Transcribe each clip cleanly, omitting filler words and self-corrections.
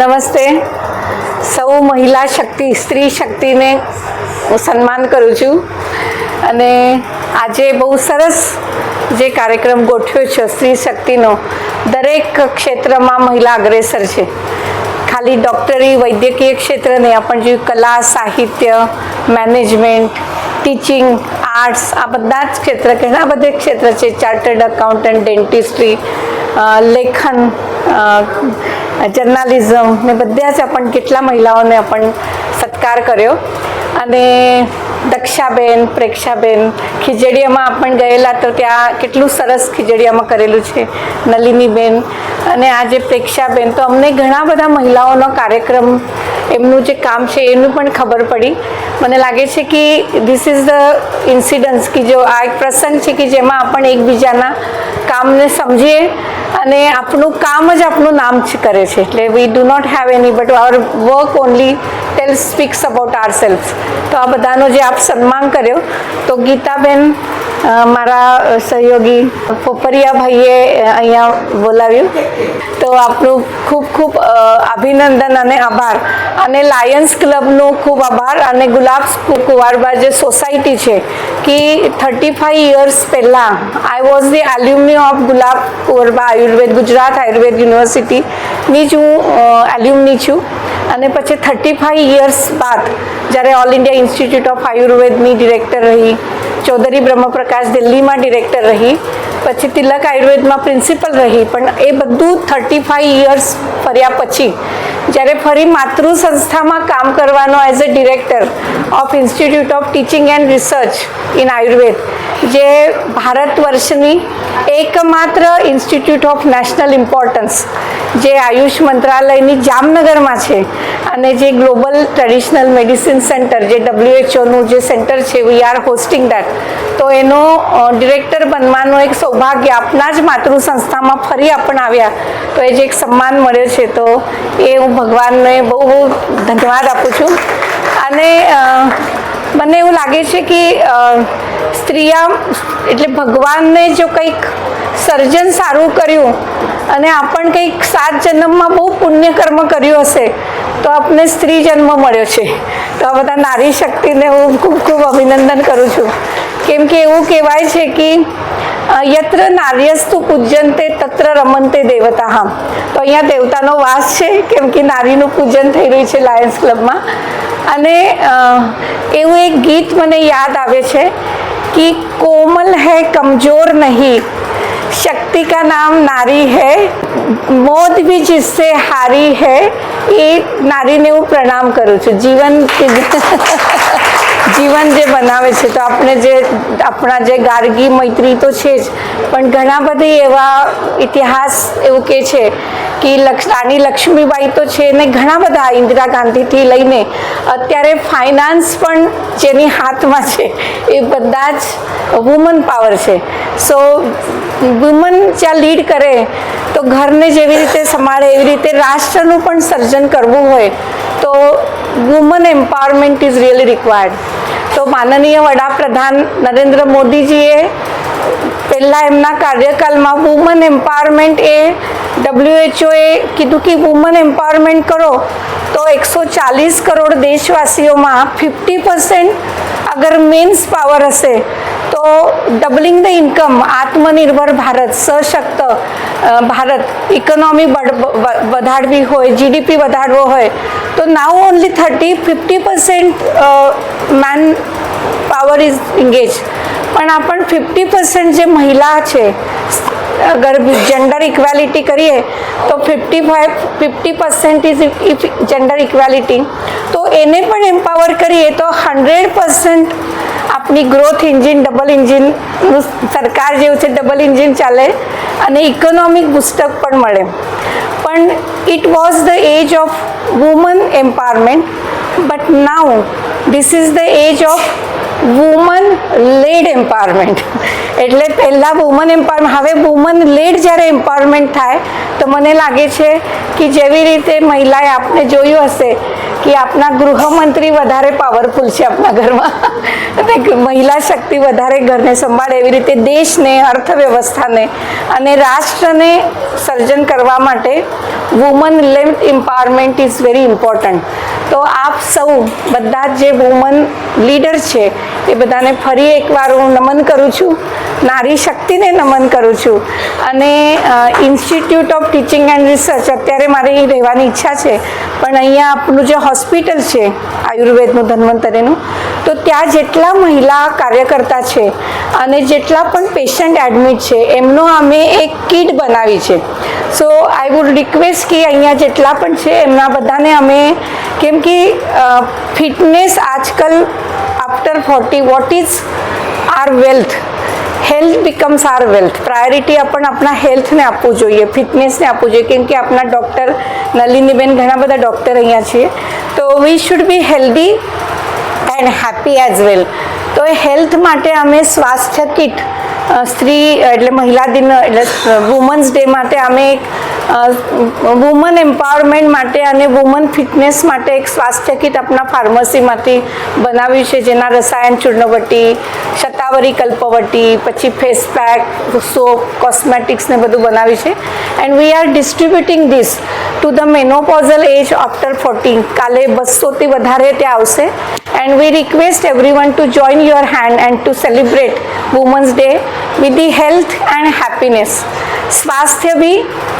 નમસ્તે. સૌ મહિલા શક્તિ, સ્ત્રી શક્તિને હું સન્માન કરું છું અને આજે બહુ સરસ જે કાર્યક્રમ ગોઠવ્યો છે સ્ત્રી શક્તિનો, દરેક ક્ષેત્રમાં મહિલા અગ્રેસર છે. ખાલી ડૉક્ટરી, વૈદ્યકીય ક્ષેત્ર નહીં, પણ જે કલા, સાહિત્ય, મેનેજમેન્ટ, ટીચિંગ, આર્ટ્સ, આ બધા જ ક્ષેત્ર, ઘણા બધા ક્ષેત્ર છે. ચાર્ટર્ડ એકાઉન્ટન્ટ, ડેન્ટિસ્ટ્રી, લેખન, જર્નાલિઝમ ને બધા જ આપણને કેટલા મહિલાઓને આપણને સત્કાર કર્યો. અને દક્ષાબેન, પ્રેક્ષાબેન, ખીજડીયામાં આપણને ગયેલા તો ત્યાં કેટલું સરસ ખીજડીયામાં કરેલું છે, નલિનીબેન અને આજે પ્રેક્ષાબેન. તો અમને ઘણા બધા મહિલાઓનો કાર્યક્રમ, એમનું જે કામ છે એનું પણ ખબર પડી. મને લાગે છે કે ધીસ ઇઝ ધ ઇન્સિડન્સ, કે જો આ એક પ્રસંગ છે કે જેમાં આપણે એકબીજાના કામને સમજીએ અને આપણું કામ જ આપણું નામ કરે છે. એટલે we do not have any but our work only speaks about our self. તો આ બધાનો જે આપ સન્માન કર્યો, તો ગીતાબેન, મારા સહયોગી પોપરિયાભાઈએ અહીંયા બોલાવ્યું, તો આપનું ખૂબ ખૂબ અભિનંદન અને આભાર. અને લાયન્સ ક્લબનો ખૂબ આભાર. અને ગુલાબ કુંવારબા જે સોસાયટી છે કે 35 યર્સ પહેલાં I was the alumni of Gulab Kunvarba Ayurveda, Gujarat Ayurveda યુનિવર્સિટીની જ હું એલ્યુમની છું. અને પછી 35 યર્સ બાદ જ્યારે ઓલ ઇન્ડિયા ઇન્સ્ટિટ્યૂટ ઓફ આયુર્વેદની ડિરેક્ટર રહી, ચૌધરી બ્રહ્મપ્રકાશ દિલ્હીમાં ડિરેક્ટર રહી, પછી તિલક આયુર્વેદમાં પ્રિન્સિપલ રહી. પણ એ બધું 35 યર્સ ફર્યા પછી જ્યારે ફરી માતૃ સંસ્થામાં કામ કરવાનો as a director of institute of teaching and research in Ayurveda, જે ભારત વર્ષની એકમાત્ર ઇન્સ્ટિટ્યૂટ ઓફ નેશનલ ઇમ્પોર્ટન્સ જે આયુષ મંત્રાલયની જામનગરમાં છે, અને જે ગ્લોબલ ટ્રેડિશનલ મેડિસિન સેન્ટર જે WHO જે સેન્ટર છે, વી આર હોસ્ટિંગ દેટ. તો એનો ડિરેક્ટર બનવાનું એક સૌભાગ્ય આપના જ માતૃ સંસ્થામાં ફરી આપણે આવ્યા, તો એ જે એક સન્માન મળ્યો છે, તો એ હું ભગવાનને બહુ બહુ ધન્યવાદ આપું છું. અને મને એવું લાગે છે કે સ્ત્રીયા એટલે ભગવાનને જો કંઈક સર્જન સારું કર્યું અને આપણને કંઈક 7 જન્મમાં બહુ પુણ્ય કર્મ કર્યું હશે તો આપણને સ્ત્રી જન્મ મળ્યો છે. તો આ બધા નારી શક્તિને હું ખૂબ ખૂબ અભિનંદન કરું છું. કેમ કે એવું કહેવાય છે કે યત્ર નાર્યસ્તુ પૂજ્યન્તે તત્ર રમન્તે દેવતા. તો અહીંયા દેવતાનો વાસ છે, કેમ કે નારીનું પૂજન થઈ રહ્યું છે લાયન્સ ક્લબમાં. અને એવું એક ગીત મને યાદ આવે છે कि कोमल है कमजोर नहीं, शक्ति का नाम नारी है, मौत भी जिससे हारी है. એ નારીને હું પ્રણામ કરું છું. જીવન જે બનાવે છે, તો આપણે જે આપણા જે ગાર્ગી મૈત્રી તો છે જ, પણ ઘણા બધી એવા ઇતિહાસ એવું કે છે કે રાણી લક્ષ્મીબાઈ તો છે ને, ઘણા બધા ઇન્દિરા ગાંધીથી લઈને અત્યારે ફાઇનાન્સ પણ જેની હાથમાં છે, એ બધા જ વુમન પાવર છે. સો વુમન જ્યાં લીડ કરે તો ઘરને જેવી રીતે સંભાળે એવી રીતે રાષ્ટ્રનું પણ સર્જન કરવું હોય તો woman empowerment is really required. તો માનનીય વડાપ્રધાન નરેન્દ્ર મોદીજીએ પહેલાં એમના કાર્યકાલમાં વુમન એમ્પાવરમેન્ટ એ WHO એ કીધું કે વુમન એમ્પાવરમેન્ટ કરો તો 140 કરોડ દેશવાસીઓમાં 50% અગર મેન્સ પાવર હશે તો ડબલિંગ ધ ઇન્કમ, આત્મનિર્ભર ભારત, સશક્ત ભારત, ઇકોનોમી વધારવી હોય, GDP વધારવો હોય તો now only 50% man power is engage. પણ આપણ 50% જે મહિલા છે, અગર જેન્ડર ઇક્વેલિટી કરીએ તો 50% ઇઝ જેન્ડર ઇક્વેલિટી, તો એને પણ એમ્પાવર કરીએ તો 100% આપણી ગ્રોથ એન્જિન, ડબલ એન્જિનનું સરકાર જેવું છે, ડબલ એન્જિન ચાલે અને ઇકોનોમિક બુસ્ટઅપ પણ મળે. પણ it was the age of woman empowerment, but now this is the age of woman led empowerment. એટલે પહેલાં વુમન એમ્પાવરમેન્ટ, હવે વુમન લેડ જ્યારે એમ્પાવરમેન્ટ થાય તો મને લાગે છે કે જેવી રીતે મહિલાએ આપણે જોયું હશે કે કે આપના ગૃહમંત્રી વધારે પાવરફુલ છે આપણા ઘરમાં અને મહિલા શક્તિ વધારે ઘરને સંભાળે એવી રીતે દેશને, અર્થવ્યવસ્થાને અને રાષ્ટ્રને સર્જન કરવા માટે woman led empowerment is very important. તો આપ સૌ બધા જે વુમન લીડર છે એ બધાને ફરી એકવાર હું નમન કરું છું, નારી શક્તિને નમન કરું છું. અને institute of teaching and research અત્યારે મારી રહેવાની ઈચ્છા છે, પણ અહીંયા આપણું જે હોસ્પિટલ છે આયુર્વેદનું, ધન્વંતરીનું, તો ત્યાં જેટલા મહિલા કાર્યકર્તા છે અને જેટલા પણ પેશન્ટ એડમિટ છે એમનો અમે એક કિટ બનાવી છે. સો આઈ વુડ રિક્વેસ્ટ કે અહીંયા જેટલા પણ છે એમના બધાને અમે, કેમ કે ફિટનેસ આજકાલ after 40 what is our wealth, health becomes our wealth. Priority આપણા હેલ્થને આપવું જોઈએ, ફિટનેસને આપવું જોઈએ, કેમ કે આપણા ડૉક્ટર નલિનીબેન ઘણા બધા ડૉક્ટર અહીંયા છે. તો we should be healthy and happy as well. તો એ હેલ્થ માટે અમે સ્વાસ્થ્ય કિટ સ્ત્રી એટલે મહિલા દિન એટલે વુમન્સ ડે માટે અમે એક વુમન એમ્પાવરમેન્ટ માટે અને વુમન ફિટનેસ માટે એક સ્વાસ્થ્ય કિટ આપણા ફાર્મસીમાંથી બનાવ્યું છે, જેના રસાયણ ચૂર્ણવટી, શતાવરી કલ્પવટી, પછી ફેસ પેક, સોપ, કોસ્મેટિક્સ ને બધું બનાવ્યું છે. And we are distributing this to the menopausal age after 40. કાલે 200થી વધારે ત્યાં આવશે. And we request everyone to join your hand and to celebrate women's day with the health and happiness. સ્વાસ્થ્ય ભી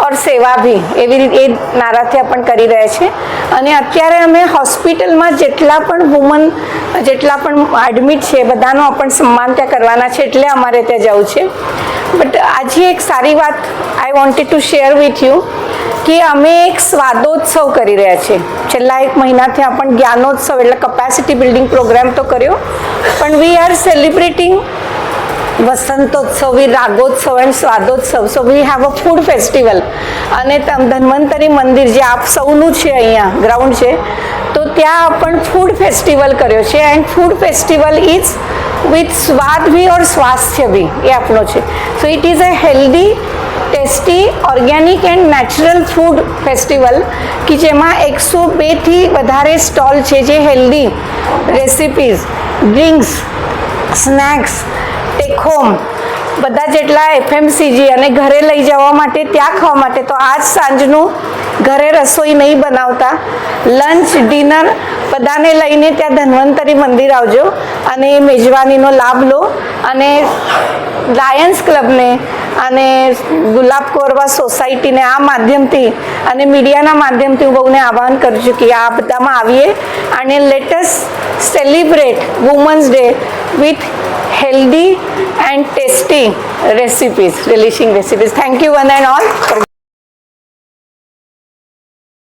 ઓર સેવા ભી, એવી રીતે એ નારાથી આપણે કરી રહ્યા છે. અને અત્યારે અમે હોસ્પિટલમાં જેટલા પણ વુમન જેટલા પણ એડમિટ છે બધાનો આપણે સન્માન ત્યાં કરવાના છે, એટલે અમારે ત્યાં જવું છે. બટ આજે એક સારી વાત I wanted to share with you કે અમે એક સ્વાદોત્સવ કરી રહ્યા છીએ. છેલ્લા 1 મહિનાથી આપણે જ્ઞાનોત્સવ એટલે કપેસિટી બિલ્ડિંગ પ્રોગ્રામ તો કર્યો, પણ we are celebrating Vasantotsav, Ragotsav and Swadotsav. So we have a food festival. અને ધન્વંતરી મંદિર જે આપ સૌનું છે અહીંયા ગ્રાઉન્ડ છે, તો ત્યાં પણ ફૂડ ફેસ્ટિવલ કર્યો છે. And food festival is with સ્વાદ ભી ઓર સ્વાસ્થ્ય ભી, એ આપણો છે. So it is a healthy, tasty, organic and natural food festival કે જેમાં 102થી વધારે સ્ટોલ છે જે healthy recipes, drinks, snacks, take home બધા જેટલા એફએમસીજી અને ઘરે લઈ જવા માટે, ત્યાં ખાવા માટે. તો આજ સાંજનું ઘરે રસોઈ નહીં બનાવતા, લંચ, ડિનર બધાને લઈને ત્યાં ધન્વંતરી મંદિર આવજો અને મેજવાનીનો લાભ લો. અને લાયન્સ ક્લબને અને ગુલાબ કોરવા સોસાયટીને આ માધ્યમથી અને મીડિયાના માધ્યમથી હું બહુને આહ્વાન કરું છું કે આ બધામાં આવીએ અને lettuce celebrate women's day with healthy and tasty recipes, relishing recipes. Thank you one and all.